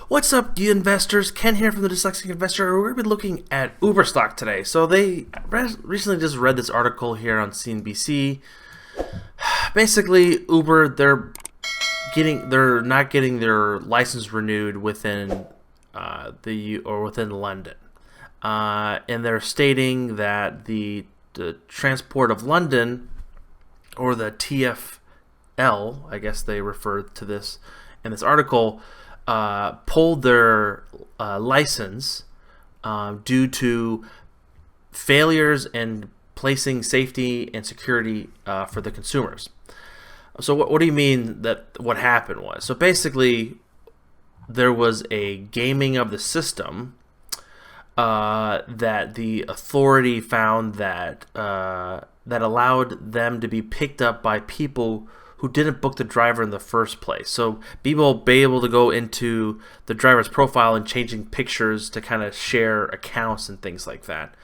What's up, you investors? Ken here from the Dyslexic Investor. We're going to be looking at Uber stock today. So they recently just read this article here on CNBC. Basically, Uber they're not getting their license renewed within within London, and they're stating that the Transport of London, or the TfL, I guess they refer to this in this article, pulled their license due to failures in placing safety and security for the consumers. So what do you mean that what happened was? So basically, there was a gaming of the system that the authority found that that allowed them to be picked up by people who didn't book the driver in the first place. So people will be able to go into the driver's profile and changing pictures to kind of share accounts and things like that,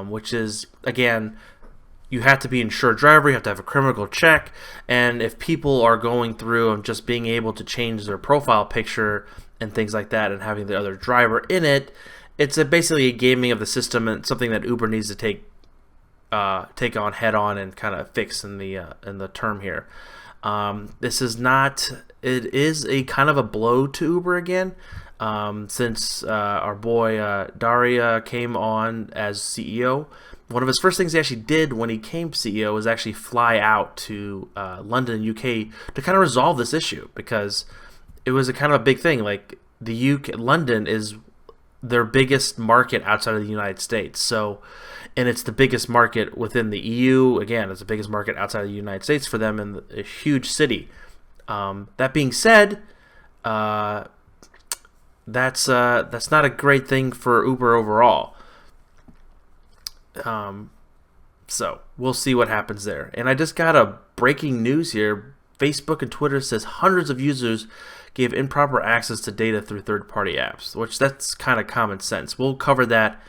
which is, again, you have to be an insured driver, you have to have a criminal check, and if people are going through and just being able to change their profile picture and things like that and having the other driver in it, it's basically a gaming of the system, and something that Uber needs to take on head on and kind of fix in the term here. This is not. It is a kind of a blow to Uber again, since our boy Daria came on as CEO. One of his first things he actually did when he came CEO was actually fly out to London, UK, to kind of resolve this issue, because it was a kind of a big thing. Like, the UK, London is their biggest market outside of the United States. So, and it's the biggest market within the EU. Again, it's the biggest market outside of the United States for them, in a huge city. That being said, that's not a great thing for Uber overall. So we'll see what happens there. And I just got a breaking news here. Facebook and Twitter says hundreds of users gave improper access to data through third-party apps, which that's kind of common sense. We'll cover that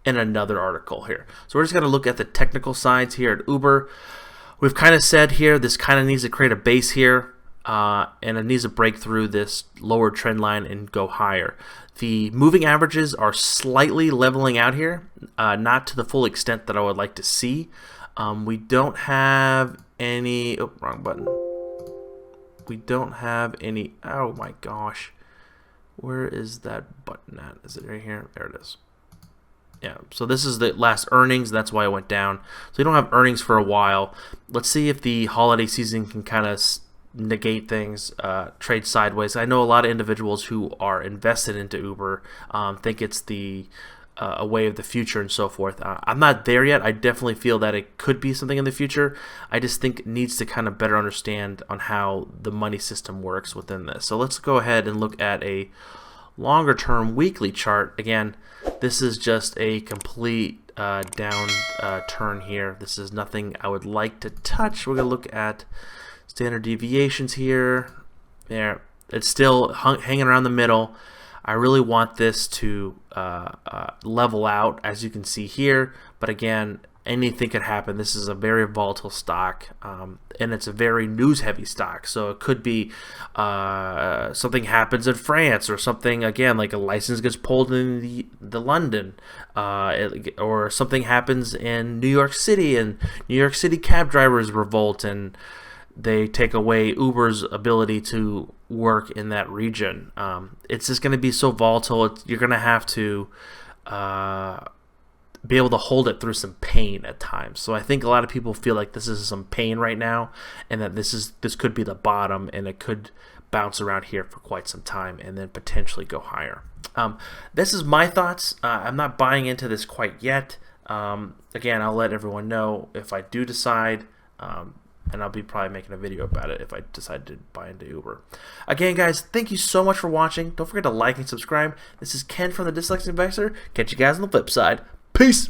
in another article here. So we're just going to look at the technical sides here at Uber. We've kind of said here this kind of needs to create a base here, and it needs to break through this lower trend line and go higher. The moving averages are slightly leveling out here, not to the full extent that I would like to see. We don't have any... Oh, wrong button. We don't have any... Oh my gosh. Where is that button at? Is it right here? There it is. Yeah, so this is the last earnings. That's why it went down. So we don't have earnings for a while. Let's see if the holiday season can kind of negate things, trade sideways. I know a lot of individuals who are invested into Uber think it's a way of the future and so forth. I'm not there yet. I definitely feel that it could be something in the future. I just think it needs to kind of better understand on how the money system works within this. So let's go ahead and look at a longer term weekly chart. Again, this is just a complete down turn here. This is nothing I would like to touch. We're going to look at standard deviations here. There, it's still hanging around the middle. I really want this to level out, as you can see here. But again, anything could happen. This is a very volatile stock, and it's a very news-heavy stock. So it could be something happens in France, or something, again, like a license gets pulled in the London, or something happens in New York City, and New York City cab drivers revolt, and they take away Uber's ability to work in that region. It's just going to be so volatile. You're going to have to be able to hold it through some pain at times. So I think a lot of people feel like this is some pain right now, and that this could be the bottom, and it could bounce around here for quite some time and then potentially go higher. This is my thoughts. I'm not buying into this quite yet. Again, I'll let everyone know if I do decide. And I'll be probably making a video about it if I decide to buy into Uber. Again, guys, thank you so much for watching. Don't forget to like and subscribe. This is Ken from the Dyslexic Investor. Catch you guys on the flip side. Peace!